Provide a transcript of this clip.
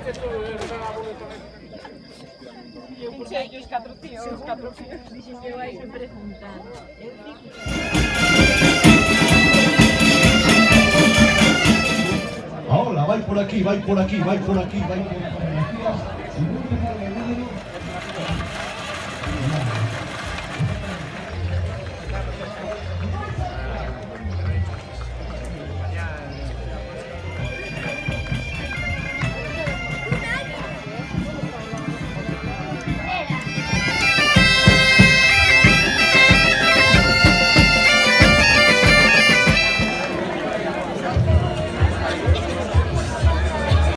Os catro tíos. Dixen que vai me preguntar. Ahora, vai por aquí.